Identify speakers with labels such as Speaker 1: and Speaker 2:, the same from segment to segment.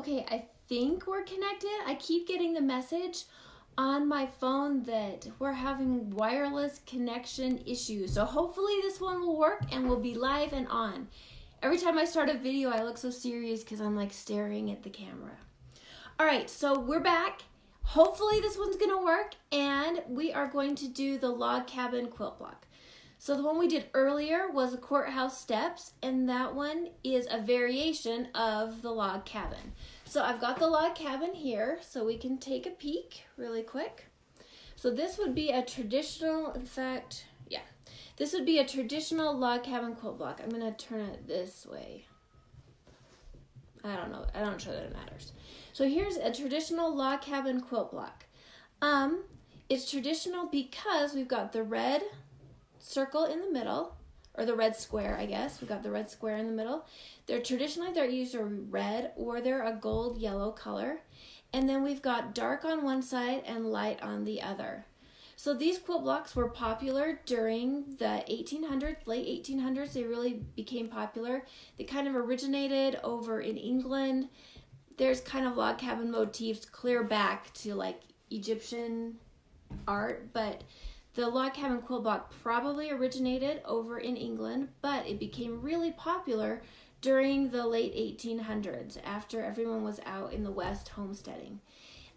Speaker 1: Okay, I think we're connected. I keep getting the message on my phone that we're having wireless connection issues. So hopefully this one will work and we'll be live and on. Every time I start a video, I look so serious because I'm like staring at the camera. All right, so we're back. Hopefully this one's gonna work, and we are going to do the Log Cabin Quilt Block. So the one we did earlier was the courthouse steps, and that one is a variation of the log cabin. So I've got the log cabin here, so we can take a peek really quick. So this would be a traditional, in fact, yeah, this would be a traditional log cabin quilt block. I'm gonna turn it this way. I don't know, I'm not sure that it matters. So here's a traditional log cabin quilt block. It's traditional because we've got the red circle in the middle, or the red square, I guess. We've got the red square in the middle. Traditionally they're either red or they're a gold yellow color. And then we've got dark on one side and light on the other. So these quilt blocks were popular during the 1800s, late 1800s. They really became popular. They kind of originated over in England. There's kind of log cabin motifs clear back to like Egyptian art, but the log cabin quilt block probably originated over in England, but it became really popular during the late 1800s after everyone was out in the West homesteading.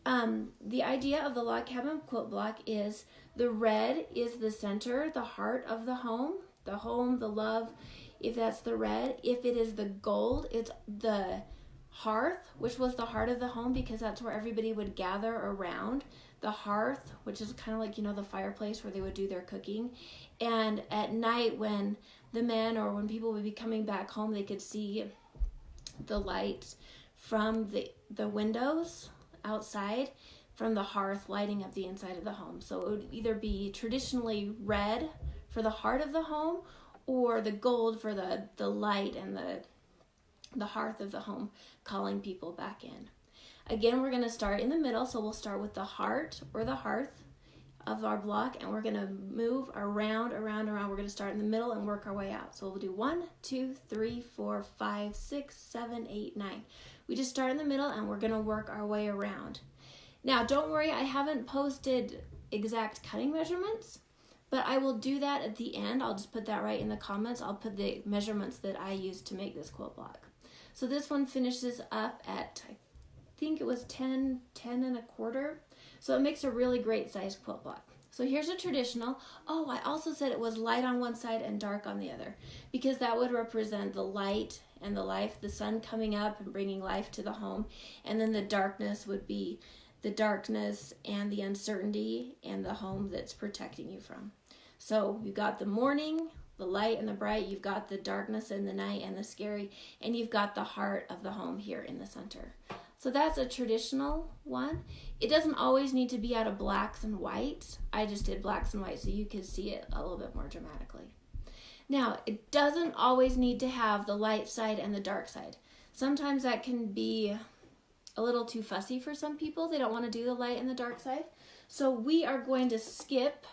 Speaker 1: The idea of the log cabin quilt block is the red is the center, the heart of the home, the love, if that's the red. If it is the gold, it's the hearth, which was the heart of the home because that's where everybody would gather around. The hearth, which is kind of like, the fireplace where they would do their cooking. And at night when the men or when people would be coming back home, they could see the lights from the windows outside from the hearth lighting up the inside of the home. So it would either be traditionally red for the heart of the home or the gold for the light and the hearth of the home, calling people back in. Again, we're going to start in the middle, so we'll start with the heart or the hearth of our block, and we're going to move around. We're going to start in the middle and work our way out. So we'll do 1, 2, 3, 4, 5, 6, 7, 8, 9. We just start in the middle and we're going to work our way around. Now, don't worry, I haven't posted exact cutting measurements, but I will do that at the end. I'll just put that right in the comments. I'll put the measurements that I used to make this quilt block. So this one finishes up at, I think it was 10 and a quarter. So it makes a really great size quilt block. So here's a traditional. Oh, I also said it was light on one side and dark on the other, because that would represent the light and the life, the sun coming up and bringing life to the home. And then the darkness would be the darkness and the uncertainty and the home that's protecting you from. So you've got the morning, the light and the bright, you've got the darkness and the night and the scary, and you've got the heart of the home here in the center. So that's a traditional one. It doesn't always need to be out of blacks and whites. I just did blacks and whites so you could see it a little bit more dramatically. Now, it doesn't always need to have the light side and the dark side. Sometimes that can be a little too fussy for some people. They don't want to do the light and the dark side. So we are going to skip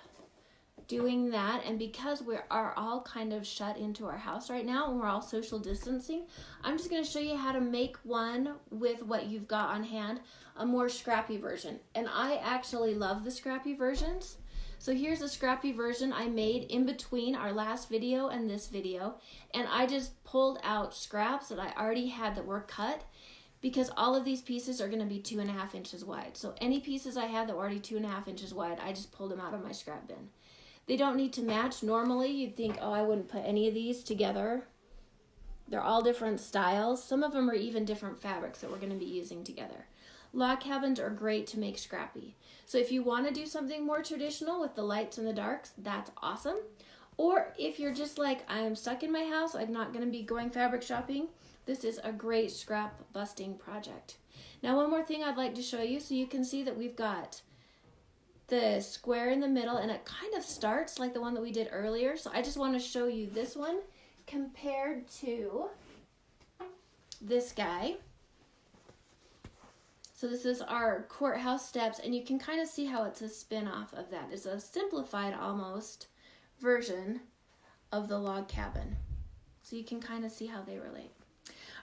Speaker 1: doing that, and because we are all kind of shut into our house right now and we're all social distancing, I'm just going to show you how to make one with what you've got on hand, a more scrappy version. And I actually love the scrappy versions. So here's a scrappy version I made in between our last video and this video, and I just pulled out scraps that I already had that were cut, because all of these pieces are going to be 2.5 inches wide. So any pieces I had that were already 2.5 inches wide, I just pulled them out of my scrap bin. They don't need to match. Normally, you'd think, oh, I wouldn't put any of these together. They're all different styles. Some of them are even different fabrics that we're going to be using together. Log cabins are great to make scrappy. So if you want to do something more traditional with the lights and the darks, that's awesome. Or if you're just like, I'm stuck in my house, I'm not going to be going fabric shopping, this is a great scrap busting project. Now, one more thing I'd like to show you so you can see that we've got the square in the middle, and it kind of starts like the one that we did earlier. So I just want to show you this one compared to this guy. So this is our courthouse steps, and you can kind of see how it's a spin-off of that. It's a simplified almost version of the log cabin. So you can kind of see how they relate.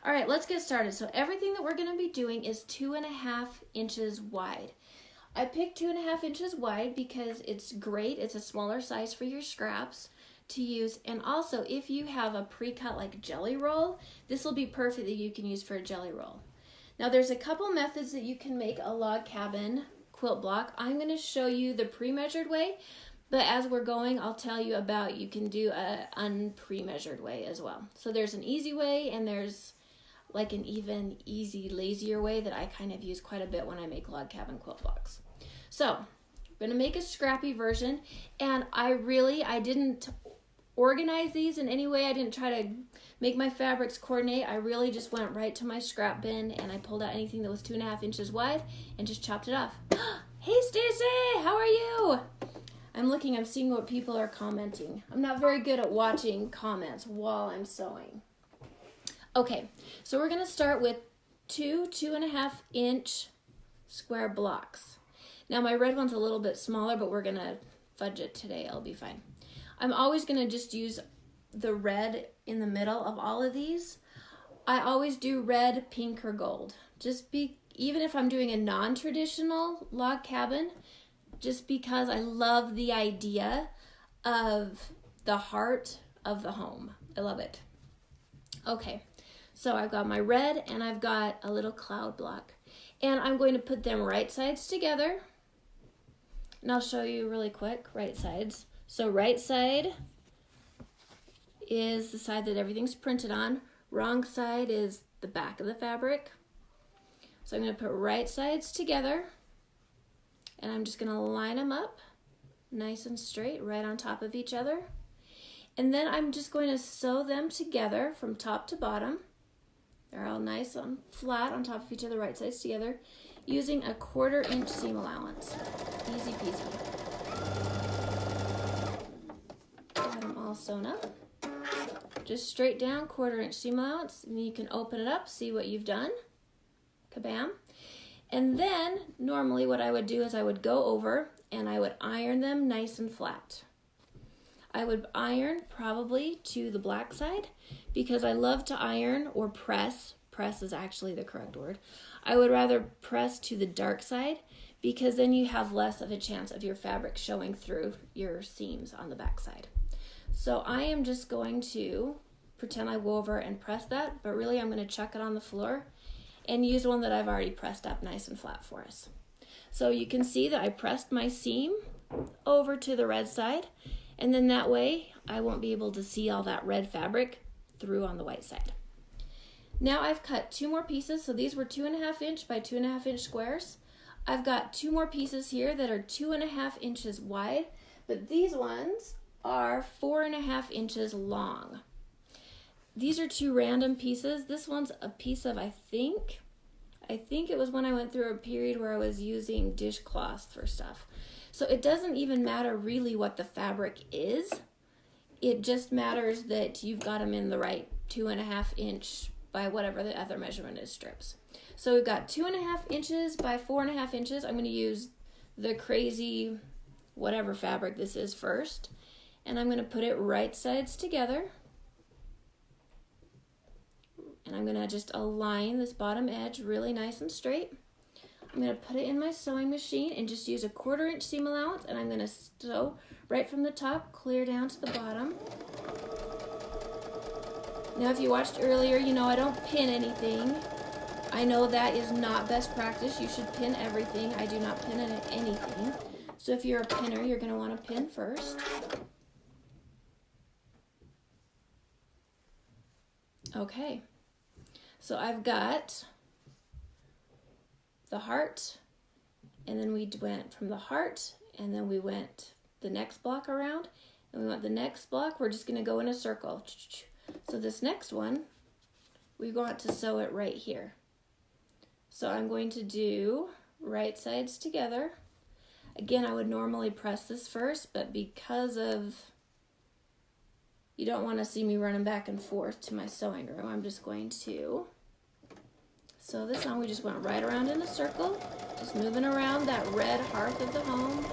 Speaker 1: All right, let's get started. So everything that we're going to be doing is 2.5 inches wide. I picked 2.5 inches wide because it's great. It's a smaller size for your scraps to use. And also, if you have a pre-cut like jelly roll, this will be perfect that you can use for a jelly roll. Now there's a couple methods that you can make a log cabin quilt block. I'm going to show you the pre-measured way, but as we're going, I'll tell you about you can do a unpre-measured way as well. So there's an easy way and there's like an even easy, lazier way that I kind of use quite a bit when I make log cabin quilt blocks. So I'm going to make a scrappy version, and I didn't organize these in any way. I didn't try to make my fabrics coordinate. I really just went right to my scrap bin and I pulled out anything that was 2.5 inches wide and just chopped it off. Hey Stacy, how are you? I'm seeing what people are commenting. I'm not very good at watching comments while I'm sewing. Okay, so we're going to start with 2.5 inch square blocks. Now my red one's a little bit smaller, but we're going to fudge it today. It'll be fine. I'm always going to just use the red in the middle of all of these. I always do red, pink, or gold. Even if I'm doing a non-traditional log cabin, just because I love the idea of the heart of the home. I love it. Okay. So I've got my red and I've got a little cloud block, and I'm going to put them right sides together, and I'll show you really quick right sides. So right side is the side that everything's printed on. Wrong side is the back of the fabric. So I'm going to put right sides together, and I'm just going to line them up nice and straight right on top of each other. And then I'm just going to sew them together from top to bottom. They're all nice and flat on top of each other, right sides together, using a 1/4 inch seam allowance. Easy peasy. Got them all sewn up. Just straight down, 1/4 inch seam allowance, and then you can open it up, see what you've done. Kabam. And then normally what I would do is I would go over and I would iron them nice and flat. I would iron probably to the black side because I love to iron or press. Press is actually the correct word. I would rather press to the dark side because then you have less of a chance of your fabric showing through your seams on the back side. So I am just going to pretend I go over and press that, but really I'm going to chuck it on the floor and use one that I've already pressed up nice and flat for us. So you can see that I pressed my seam over to the red side, and then that way I won't be able to see all that red fabric through on the white side. Now I've cut 2 more pieces. So these were 2.5 inch by 2.5 inch squares. I've got 2 more pieces here that are 2.5 inches wide, but these ones are 4.5 inches long. These are 2 random pieces. This one's a piece of, I think it was when I went through a period where I was using dishcloths for stuff. So it doesn't even matter really what the fabric is. It just matters that you've got them in the right 2.5 inch by whatever the other measurement is strips. So we've got 2.5 inches by 4.5 inches. I'm going to use the crazy whatever fabric this is first. And I'm going to put it right sides together. And I'm going to just align this bottom edge really nice and straight. I'm going to put it in my sewing machine and just use a 1/4 inch seam allowance, and I'm going to sew right from the top clear down to the bottom. Now if you watched earlier, you know I don't pin anything. I know that is not best practice. You should pin everything. I do not pin anything. So if you're a pinner, you're going to want to pin first. Okay. So I've got the heart, and then we went from the heart, and then we went the next block around, and we went the next block. We're just going to go in a circle. So this next one, we want to sew it right here. So I'm going to do right sides together. Again, I would normally press this first, but because of you don't want to see me running back and forth to my sewing room, I'm just going to sew this on. We just went right around in a circle, just moving around that red heart of the home,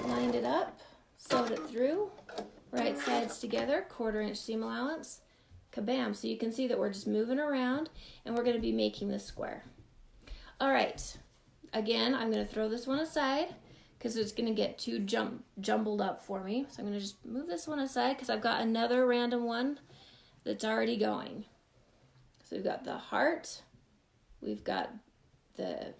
Speaker 1: lined it up, sewed it through, right sides together, 1/4 inch seam allowance, kabam. So you can see that we're just moving around and we're going to be making this square. All right, again, I'm going to throw this one aside because it's going to get too jumbled up for me. So I'm going to just move this one aside because I've got another random one that's already going. So we've got the heart, we've got the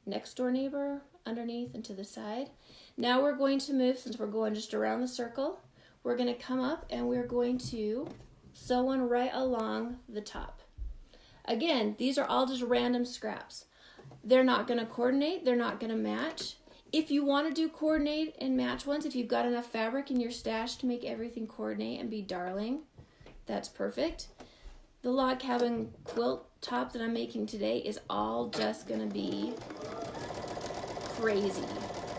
Speaker 1: next door neighbor underneath and to the side. Now we're going to move, since we're going just around the circle, we're going to come up and we're going to sew one right along the top. Again, these are all just random scraps. They're not going to coordinate, they're not going to match. If you want to do coordinate and match ones, if you've got enough fabric in your stash to make everything coordinate and be darling, that's perfect. The log cabin quilt top that I'm making today is all just going to be crazy.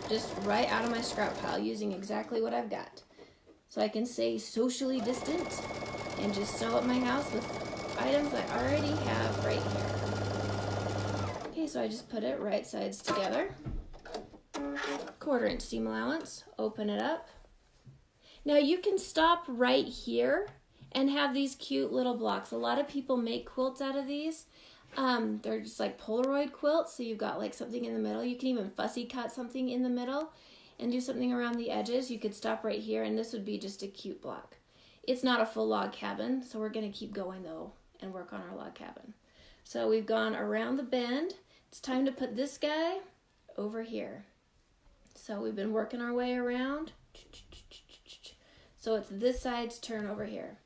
Speaker 1: Just right out of my scrap pile using exactly what I've got. So I can stay socially distant and just sew at my house with items I already have right here. Okay, so I just put it right sides together. 1/4 inch seam allowance, open it up. Now you can stop right here and have these cute little blocks. A lot of people make quilts out of these. They're just like Polaroid quilts, so you've got like something in the middle. You can even fussy cut something in the middle and do something around the edges. You could stop right here and this would be just a cute block. It's not a full log cabin, so we're gonna keep going though and work on our log cabin. So we've gone around the bend. It's time to put this guy over here. So we've been working our way around. So it's this side's turn over here.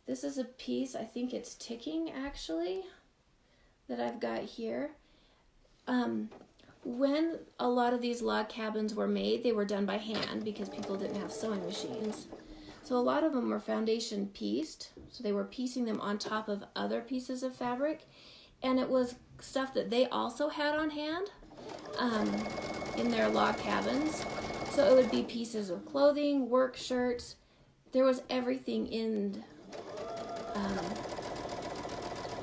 Speaker 1: This is a piece, I think it's ticking actually, that I've got here. When a lot of these log cabins were made, they were done by hand because people didn't have sewing machines. So a lot of them were foundation pieced, so they were piecing them on top of other pieces of fabric, and it was stuff that they also had on hand in their log cabins. So it would be pieces of clothing, work shirts. There was everything in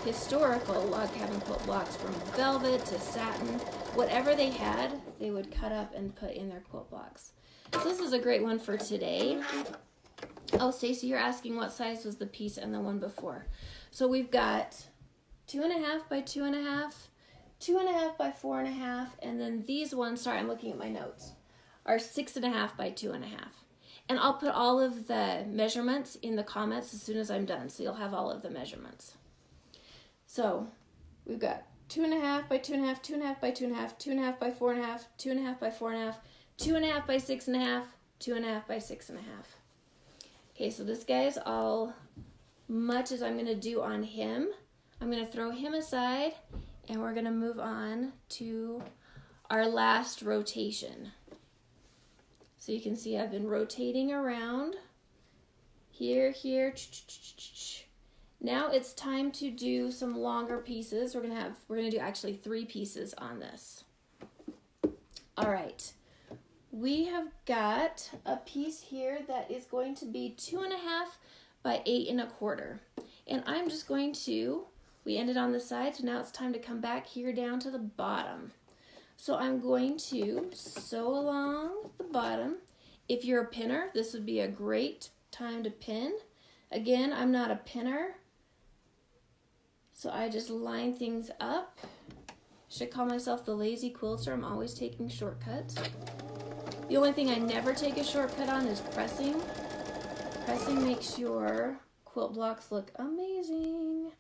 Speaker 1: historical log cabin quilt blocks, from velvet to satin. Whatever they had, they would cut up and put in their quilt blocks. So this is a great one for today. Oh, Stacy, you're asking what size was the piece and the one before. So we've got 2.5 by 2.5, 2.5 by 4.5, and then these ones, sorry, I'm looking at my notes, are 6.5 by 2.5. And I'll put all of the measurements in the comments as soon as I'm done, so you'll have all of the measurements. So we've got 2.5 by 2.5, 2.5 by 2.5, 2.5 by 4.5, 2.5 by 4.5, 2.5 by 6.5, 2.5 by 6.5. Okay, so this guy is all much as I'm going to do on him. I'm going to throw him aside, and we're going to move on to our last rotation. So you can see I've been rotating around here, here. Now it's time to do some longer pieces. We're gonna do actually 3 pieces on this. All right, we have got a piece here that is going to be 2.5 by 8.25, and I'm just going to. We ended on the side, so now it's time to come back here down to the bottom. So I'm going to sew along the bottom. If you're a pinner, this would be a great time to pin. Again, I'm not a pinner, so I just line things up. Should call myself the lazy quilter. I'm always taking shortcuts. The only thing I never take a shortcut on is pressing. Pressing makes your quilt blocks look amazing.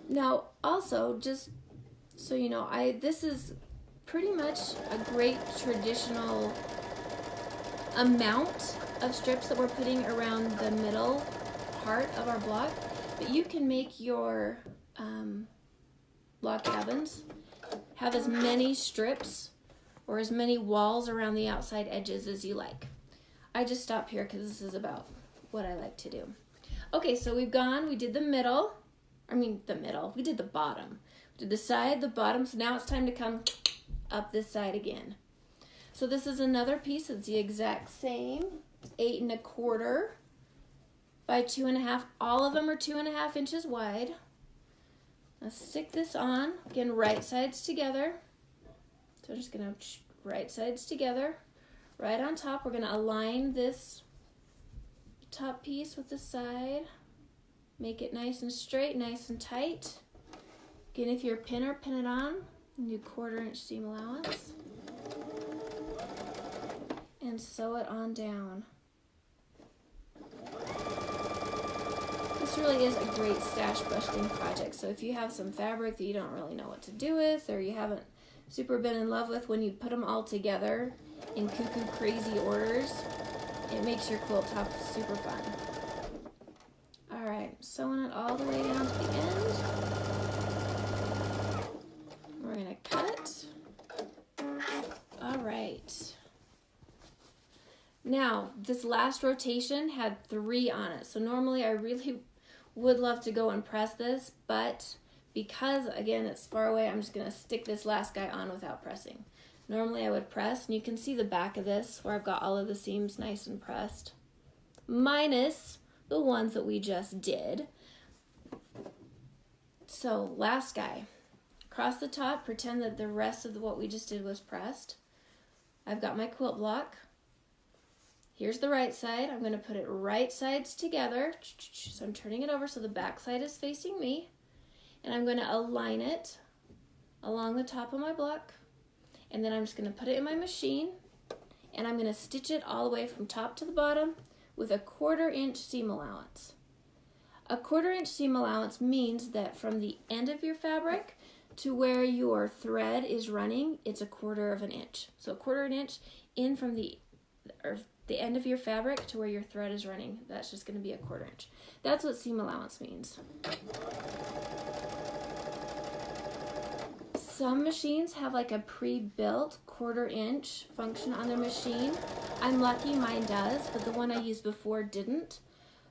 Speaker 1: Now, also, just so you know, this is pretty much a great traditional amount of strips that we're putting around the middle part of our block, but you can make your log cabins have as many strips or as many walls around the outside edges as you like. I just stop here because this is about what I like to do. Okay, so we did the middle. We did the bottom. We did the side, the bottom, so now it's time to come up this side again. So this is another piece that's the exact same, 8.25 by 2.5. All of them are 2.5 inches wide. Let's stick this on, again, right sides together. So I'm just gonna right sides together. Right on top, we're gonna align this top piece with the side. Make it nice and straight, nice and tight. Again, if you're a pinner, pin it on. Do 1/4 inch seam allowance. And sew it on down. This really is a great stash busting project. So if you have some fabric that you don't really know what to do with, or you haven't super been in love with, when you put them all together in cuckoo crazy orders, it makes your quilt top super fun. All right, sewing it all the way down to the end. We're gonna cut it. All right. Now, this last rotation had 3 on it. So normally I really would love to go and press this, but because, again, it's far away, I'm just gonna stick this last guy on without pressing. Normally I would press, and you can see the back of this where I've got all of the seams nice and pressed, minus the ones that we just did. So last guy, across the top, pretend that the rest of what we just did was pressed. I've got my quilt block. Here's the right side. I'm going to put it right sides together. So I'm turning it over so the back side is facing me. And I'm going to align it along the top of my block. And then I'm just going to put it in my machine. And I'm going to stitch it all the way from top to the bottom with a 1/4 inch seam allowance. A 1/4 inch seam allowance means that from the end of your fabric to where your thread is running, it's a 1/4 inch. So a 1/4 inch in from the end of your fabric to where your thread is running. That's just going to be a 1/4 inch. That's what seam allowance means. Some machines have like a pre-built 1/4 inch function on their machine. I'm lucky mine does, but the one I used before didn't.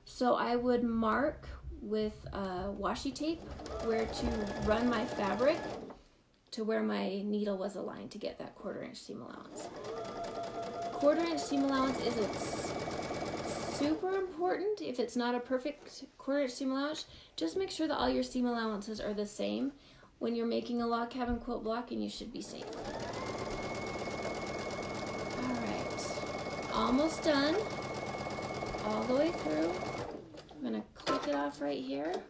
Speaker 1: So I would mark with washi tape where to run my fabric to where my needle was aligned to get that 1/4 inch seam allowance. 1/4 inch seam allowance isn't super important if it's not a perfect 1/4 inch seam allowance. Just make sure that all your seam allowances are the same when you're making a log cabin quilt block, and you should be safe. All right, almost done, all the way through. I'm gonna click it off right here,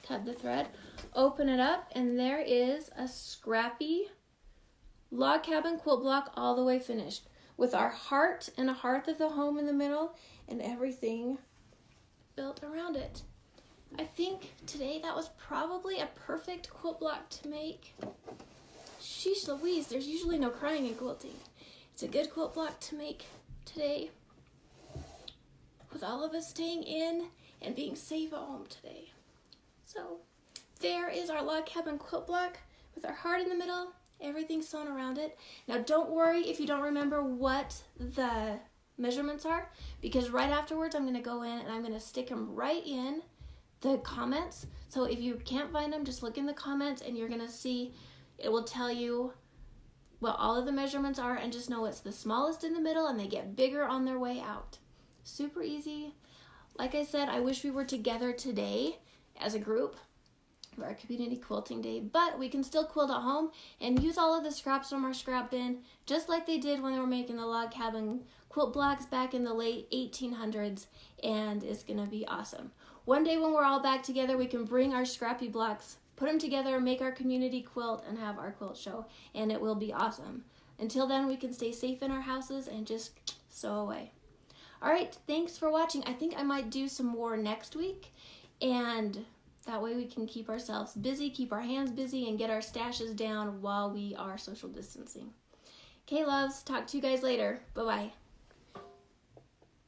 Speaker 1: cut the thread, open it up, and there is a scrappy log cabin quilt block all the way finished, with our heart and a hearth of the home in the middle and everything built around it. I think today that was probably a perfect quilt block to make. Sheesh Louise, there's usually no crying in quilting. It's a good quilt block to make today, with all of us staying in and being safe at home today. So there is our log cabin quilt block with our heart in the middle, everything sewn around it. Now don't worry if you don't remember what the measurements are, because right afterwards I'm going to go in and I'm going to stick them right in the comments. So if you can't find them, just look in the comments and you're going to see, it will tell you what all of the measurements are, and just know it's the smallest in the middle and they get bigger on their way out. Super easy. Like I said, I wish we were together today as a group for our community quilting day, but we can still quilt at home and use all of the scraps from our scrap bin, just like they did when they were making the log cabin quilt blocks back in the late 1800s, and it's gonna be awesome. One day when we're all back together, we can bring our scrappy blocks, put them together, make our community quilt, and have our quilt show, and it will be awesome. Until then, we can stay safe in our houses and just sew away. All right, thanks for watching. I think I might do some more next week, and that way we can keep ourselves busy, keep our hands busy, and get our stashes down while we are social distancing. Okay, loves, talk to you guys later. Bye-bye.